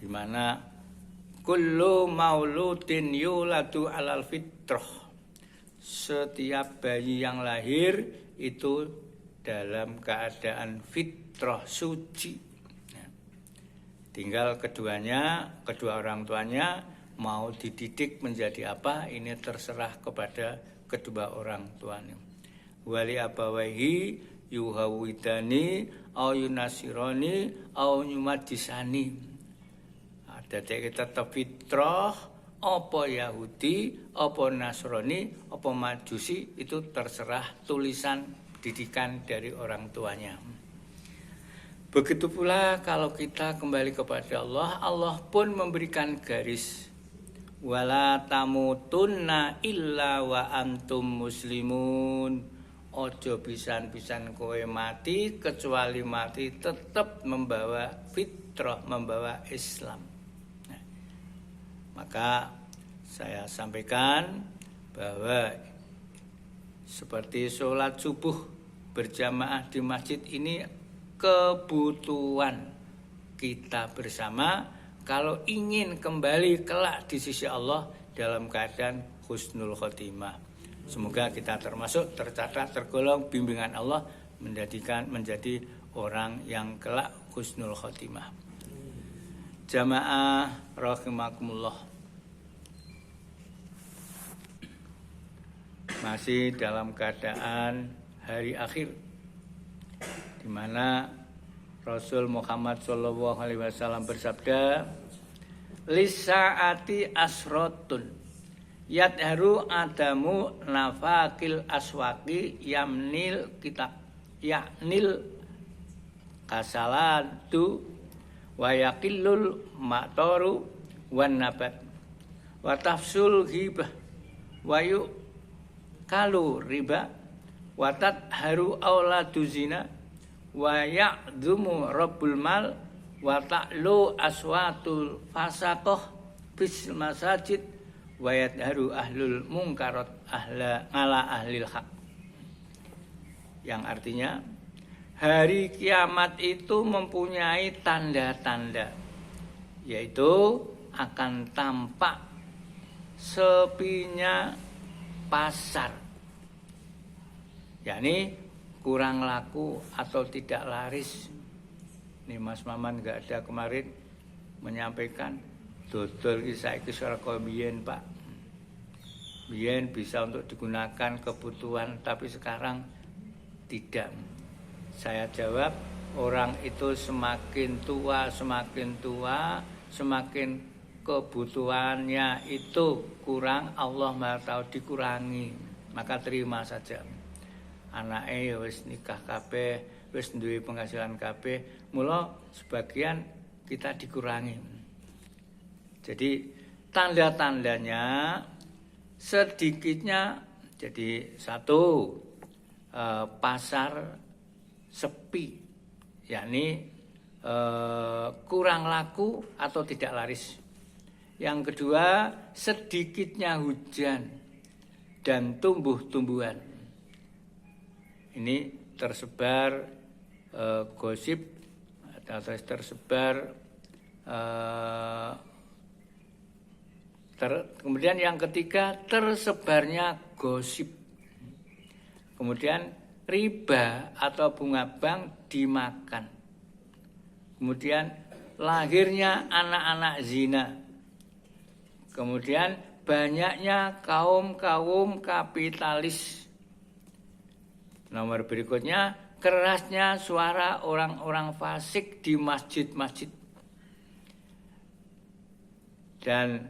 di mana kullu mauludin yuladu alal fitrah, setiap bayi yang lahir itu dalam keadaan fitrah suci. Tinggal kedua orang tuanya mau dididik menjadi apa, ini terserah kepada kedua orang tuanya. Wali abawaihi yuhawidani au yunasirani au nyumadisani. Dadi tetap fitrah, apa Yahudi, apa Nasrani, apa Majusi, itu terserah tulisan didikan dari orang tuanya. Begitu pula kalau kita kembali kepada Allah, Allah pun memberikan garis. Wala tamutunna illa wa antum muslimun. Ojo pisan-pisan kowe mati kecuali mati tetap membawa fitrah, membawa Islam. Nah, maka saya sampaikan bahwa seperti sholat subuh berjamaah di masjid ini kebutuhan kita bersama kalau ingin kembali kelak di sisi Allah dalam keadaan husnul khotimah. Semoga kita tercatat, tergolong bimbingan Allah menjadi orang yang kelak husnul khotimah. Jamaah rahimakumullah. Masih dalam keadaan hari akhir, di mana Rasul Muhammad SAW bersabda, lisaati asrotun yadharu adamu nafakil aswaki yamnil kitab yaknil kasalatu wa yakillul ma'toru wan nabat wa tafsul hibah wa kalu riba wa tadharu auladu zina wa ya'dhumu rabbul mal wa ta'lu aswatul fasaqah bis masajid wa yadharu ahlul munkarat ala ahlil haq. Yang artinya hari kiamat itu mempunyai tanda-tanda, yaitu akan tampak sepinya pasar, yakni kurang laku atau tidak laris. Ini Mas Maman nggak ada kemarin menyampaikan dodol saiki saka biyen Pak. Biyen bisa untuk digunakan kebutuhan, tapi sekarang tidak. Saya jawab, orang itu semakin tua, semakin kebutuhannya itu kurang, Allah Maha tahu dikurangi, maka terima saja. Anake wis nikah kabeh, wis duwe penghasilan kabeh, mula sebagian kita dikurangi. Jadi tanda-tandanya sedikitnya, jadi satu, pasar sepi, yakni kurang laku atau tidak laris. Yang kedua, sedikitnya hujan dan tumbuh-tumbuhan. Ini tersebar gosip atau tersebar kemudian yang ketiga, tersebarnya gosip. Kemudian riba atau bunga bank dimakan. Kemudian lahirnya anak-anak zina. Kemudian banyaknya kaum-kaum kapitalis. Nomor berikutnya, kerasnya suara orang-orang fasik di masjid-masjid. Dan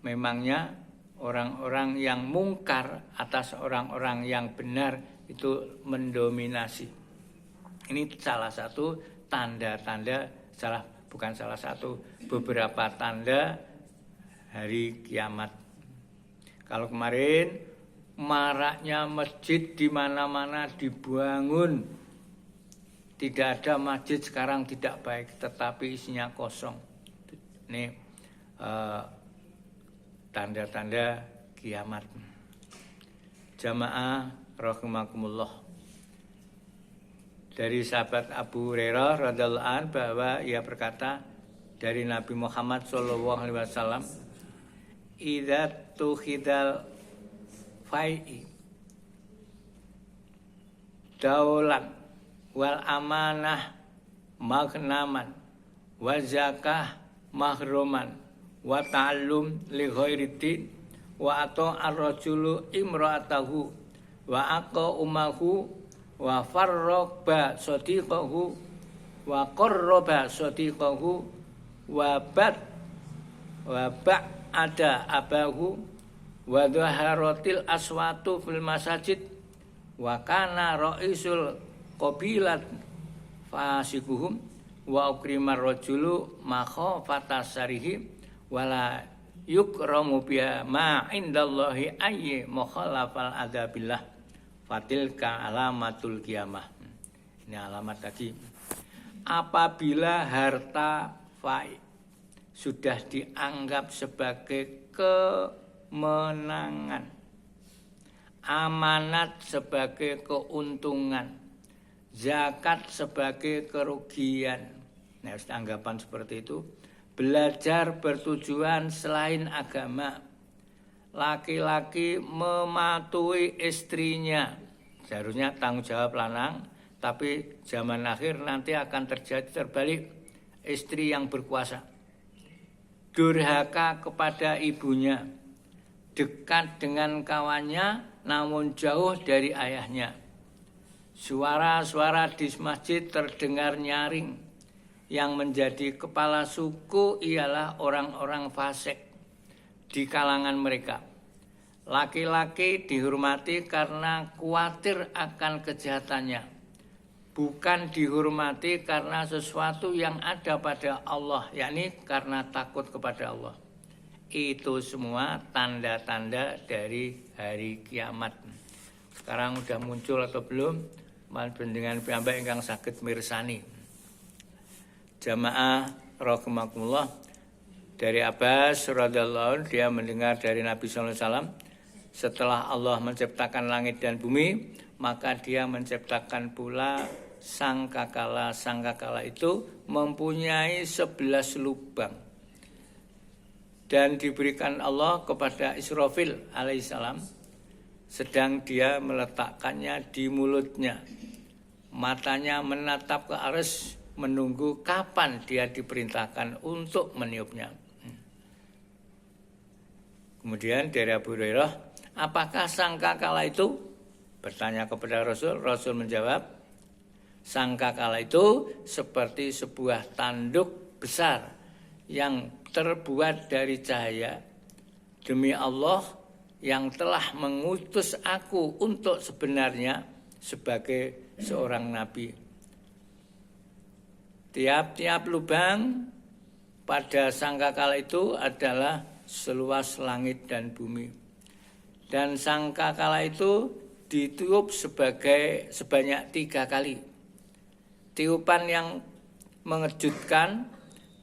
memangnya orang-orang yang mungkar atas orang-orang yang benar itu mendominasi. Ini salah satu tanda-tanda, beberapa tanda hari kiamat. Kalau kemarin maraknya masjid di mana-mana dibangun, tidak ada masjid sekarang tidak baik, tetapi isinya kosong. Ini tanda-tanda kiamat. Jamaah rahimakumullah. Dari sahabat Abu Hurairah radhiyallahu anhu bahwa ia berkata, dari Nabi Muhammad SAW, idza tukhidal fai'i daulan wal amanah magnaman wa zakah mahruman wa ta'allum li ghairidin wa ata ar-rajulu imra'atahu wa aqa umahu wa farraba sadiqahu wa qarraba sadiqahu wa ba'ada abahu wa dhaharatil aswatu fil masajid wa kana ra'isul qabilat fasikuhum wa ukrimar rajulu makhafata sarihi wala yukramu biya ma indallahi ayyi mukhalafal adabillah fatilka alamatul kiamah. Ini alamat lagi. Apabila harta fai sudah dianggap sebagai kemenangan, amanat sebagai keuntungan, zakat sebagai kerugian. Nah, anggapan seperti itu. Belajar bertujuan selain agama. Laki-laki mematuhi istrinya. Seharusnya tanggung jawab lanang, tapi zaman akhir nanti akan terjadi terbalik. Istri yang berkuasa. Durhaka kepada ibunya. Dekat dengan kawannya, namun jauh dari ayahnya. Suara-suara di masjid terdengar nyaring. Yang menjadi kepala suku ialah orang-orang fasik di kalangan mereka. Laki-laki dihormati karena khawatir akan kejahatannya. Bukan dihormati karena sesuatu yang ada pada Allah, yakni karena takut kepada Allah. Itu semua tanda-tanda dari hari kiamat. Sekarang sudah muncul atau belum? Dengan piyambak ingkang saged mirsani. Jamaah rahimakumullah, dari Abbas radhiyallahu anhu, dia mendengar dari Nabi sallallahu alaihi wasallam, setelah Allah menciptakan langit dan bumi, maka dia menciptakan pula sangkakala. Sangkakala itu mempunyai 11 lubang. Dan diberikan Allah kepada Israfil alaihissalam, sedang dia meletakkannya di mulutnya. Matanya menatap ke arsy, menunggu kapan dia diperintahkan untuk meniupnya. Kemudian dari Abu Hurairah, apakah sangkakala itu? Bertanya kepada Rasul. Rasul menjawab, sangkakala itu seperti sebuah tanduk besar yang terbuat dari cahaya. Demi Allah yang telah mengutus aku untuk sebenarnya sebagai seorang nabi. Tiap-tiap lubang pada sangkakala itu adalah seluas langit dan bumi. Dan sangkakala itu ditiup sebanyak 3 kali. Tiupan yang mengejutkan,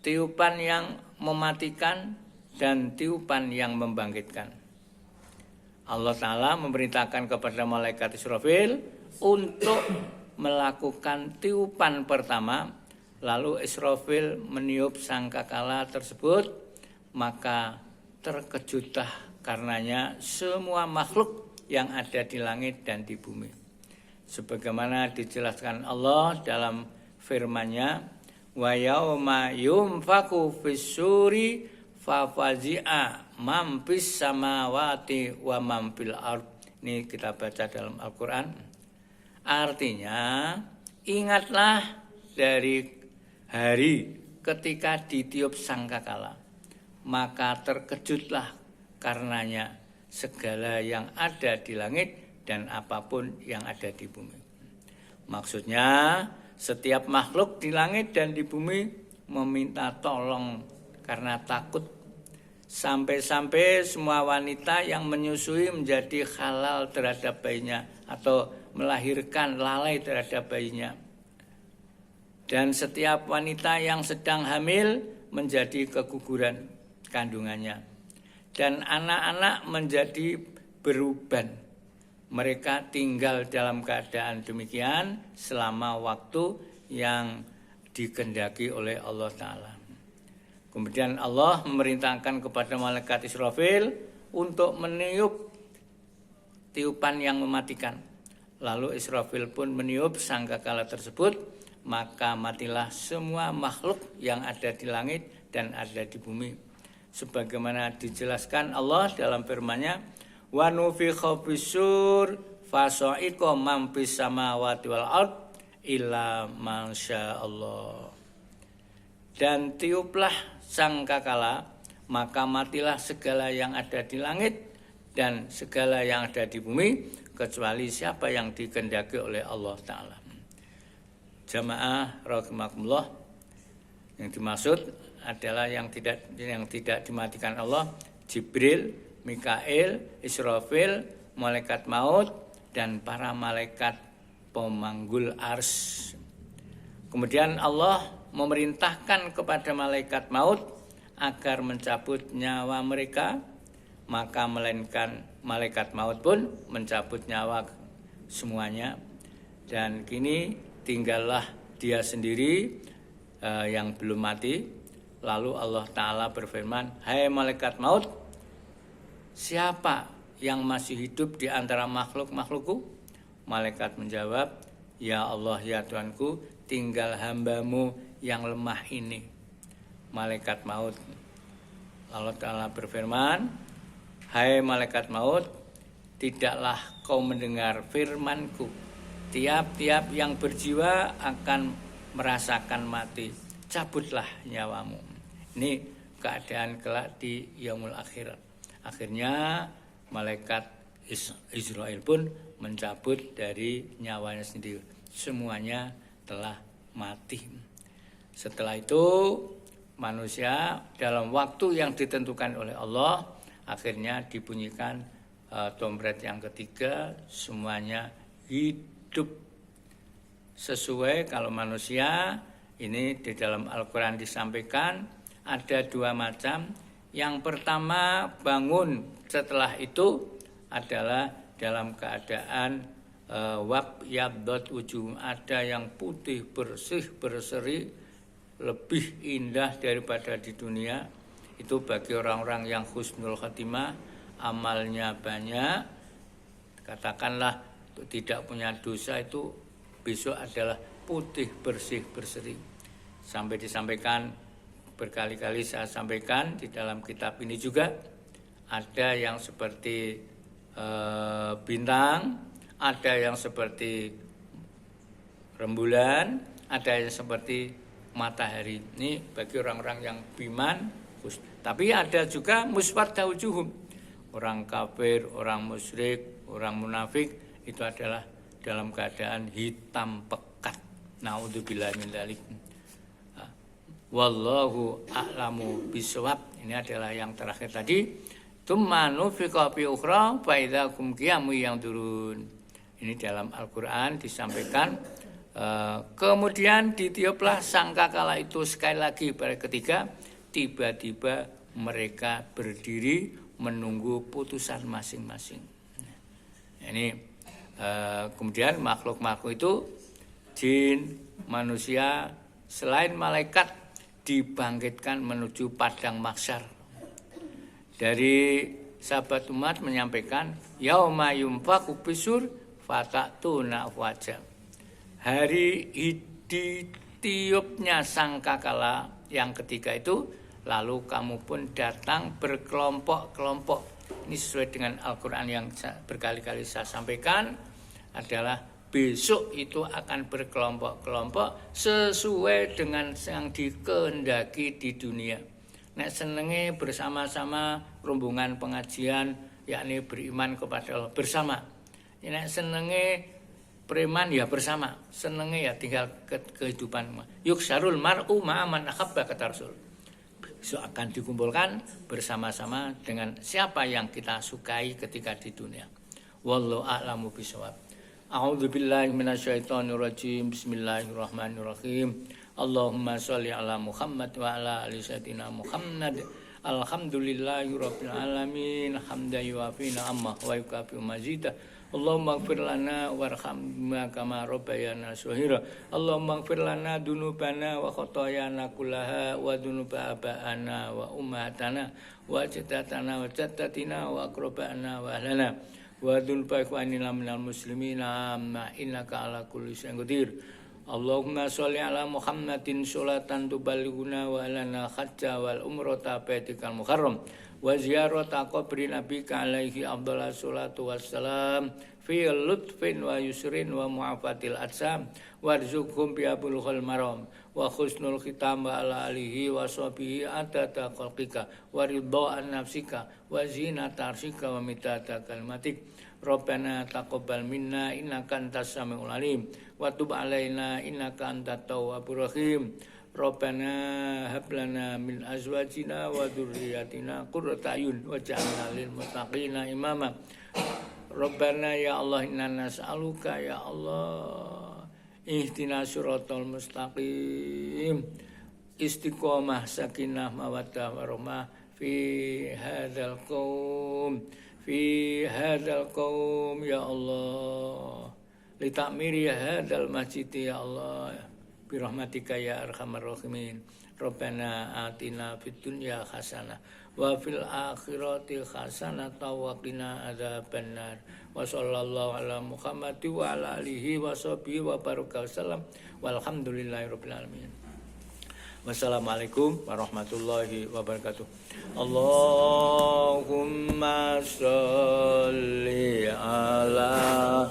tiupan yang mematikan, dan tiupan yang membangkitkan. Allah Ta'ala memerintahkan kepada malaikat Israfil untuk melakukan tiupan pertama. Lalu Israfil meniup sangkakala tersebut, maka terkejutlah karenanya semua makhluk yang ada di langit dan di bumi. Sebagaimana dijelaskan Allah dalam firman-Nya, wa yauma yunfaku fis-suri fafazi'a man fis samawati wa man fil ard. Ini kita baca dalam Al-Qur'an. Artinya, ingatlah dari hari ketika ditiup sangkakala, maka terkejutlah karenanya segala yang ada di langit dan apapun yang ada di bumi. Maksudnya setiap makhluk di langit dan di bumi meminta tolong karena takut. Sampai-sampai semua wanita yang menyusui menjadi halal terhadap bayinya atau melahirkan lalai terhadap bayinya. Dan setiap wanita yang sedang hamil menjadi keguguran kandungannya. Dan anak-anak menjadi beruban. Mereka tinggal dalam keadaan demikian selama waktu yang dikehendaki oleh Allah Ta'ala. Kemudian Allah memerintahkan kepada malaikat Israfil untuk meniup tiupan yang mematikan. Lalu Israfil pun meniup sangkakala tersebut, maka matilah semua makhluk yang ada di langit dan ada di bumi. Sebagaimana dijelaskan Allah dalam firman-Nya, wa nufikha fisur fasa'iqa man fis samawati wal ard illa masya Allah. Dan tiuplah sangkakala, maka matilah segala yang ada di langit dan segala yang ada di bumi, kecuali siapa yang dikehendaki oleh Allah Ta'ala. Jamaah rahimakumullah, yang dimaksud adalah yang tidak dimatikan Allah, Jibril, Mikail, Israfil, malaikat maut, dan para malaikat pemanggul ars. Kemudian Allah memerintahkan kepada malaikat maut agar mencabut nyawa mereka, maka melainkan malaikat maut pun mencabut nyawa semuanya. Dan kini tinggallah dia sendiri yang belum mati. Lalu Allah Ta'ala berfirman, hai malaikat maut, siapa yang masih hidup di antara makhluk-makhlukku? Malaikat menjawab, ya Allah ya Tuhanku, tinggal hambamu yang lemah ini. Malaikat maut, Allah Ta'ala berfirman, hai malaikat maut, tidaklah kau mendengar firmanku, tiap-tiap yang berjiwa akan merasakan mati, cabutlah nyawamu. Ini keadaan kelak di yaumul akhir. Akhirnya malaikat Israel pun mencabut dari nyawanya sendiri. Semuanya telah mati. Setelah itu manusia dalam waktu yang ditentukan oleh Allah, akhirnya dibunyikan tombret yang ketiga, semuanya hidup. Sesuai kalau manusia ini di dalam Al-Quran disampaikan ada dua macam. Yang pertama bangun, setelah itu adalah dalam keadaan wab yabdot ujung, ada yang putih bersih berseri, lebih indah daripada di dunia. Itu bagi orang-orang yang husnul khatimah, amalnya banyak, katakanlah tidak punya dosa, itu besok adalah putih bersih berseri. Sampai disampaikan berkali-kali, saya sampaikan di dalam kitab ini juga, ada yang seperti bintang, ada yang seperti rembulan, ada yang seperti matahari. Ini bagi orang-orang yang beriman. Tapi ada juga muswadda wujuhum, orang kafir, orang musyrik, orang munafik, itu adalah dalam keadaan hitam pekat. Naudzubillahi min dzalik. Wallahu a'lamu bishawab. Ini adalah yang terakhir tadi. Tsumma nufiqa fi ukhra fa idza kum qiyamun yanzurun. Ini dalam Al-Qur'an disampaikan. Kemudian ditiuplah sangkakala itu sekali lagi pada ketiga. Tiba-tiba mereka berdiri menunggu putusan masing-masing. Ini kemudian makhluk-makhluk itu, jin, manusia, selain malaikat, dibangkitkan menuju padang mahsyar. Dari sahabat umat menyampaikan, yauma yunfakhu fisur fatatuna afwaja. Hari ditiupnya sangkakala yang ketiga itu, lalu kamu pun datang berkelompok-kelompok. Ini sesuai dengan Al-Quran yang berkali-kali saya sampaikan, adalah besok itu akan berkelompok-kelompok sesuai dengan yang dikehendaki di dunia. Nek senenge bersama-sama rombongan pengajian, yakni beriman kepada Allah bersama. Nek senenge preman ya bersama, senenge ya tinggal kehidupan. Yuksarul mar'u ma'aman ahabba kata Rasul. Besok akan dikumpulkan bersama-sama dengan siapa yang kita sukai ketika di dunia. Wallahu a'lamu bishawab. A'udzubillahi minasyaitonirrajim. Bismillahirrahmanirrahim. Allahumma sholli ala Muhammad wa ala ali sayyidina Muhammad. Alhamdulillahirabbil alamin. Hamdan yuwafi ni'amah wa yukafi mazidah. Allahumma ighfir lana warhamna kama rabbayana shaghira. Allahumma ighfir lana dzunubana wa khotoyana kullaha wa dzunuba abaana wa ummatana wa jaddatana wa jaddatina wa aqrabana wa ahlana wa dzunuba ikhwanina minal muslimina amma innaka ala kulli syai'in qadir. Allahumma sholli ala Muhammadin sholatan tuballighuna wa lana hajja wal umrata baitikal muharram wa ziyarata qabri nabika alaihi afdhalus salatu wassalam fi lutfin wa yusrin wa mu'afatil atsam warzuqhum bi abulghul maram wa husnul khitam wa ala alihi wa sahbihi adada khalqika wa ridha an nafsika wa zinata arsyika wa midada kalimatik. Rabbana taqabbal minna innaka antas samiul alim wa tub alaina innaka antat tawwabur rahim. Rabbana hab lana min azwajina wa dzurriyyatina qurrata a'yun waj'alna lil muttaqina imama. Rabbana ya Allah inna nas'aluka ya Allah ihdinas siratal mustaqim istiqomah sakinah mawaddah warahmah fi hadzal qaum ya Allah li ta'miri hadzal masjid ya Allah birahmatika ya arhamar rahimin. Rabbana atina fid dunya hasanah wa fil akhirati hasanah wa qina adzabannar. Wa sallallahu ala Muhammad wa ala alihi wa sahbihi wa baraka wasallam walhamdulillahirabbil alamin. Wassalamualaikum warahmatullahi wabarakatuh. Allahumma sholli ala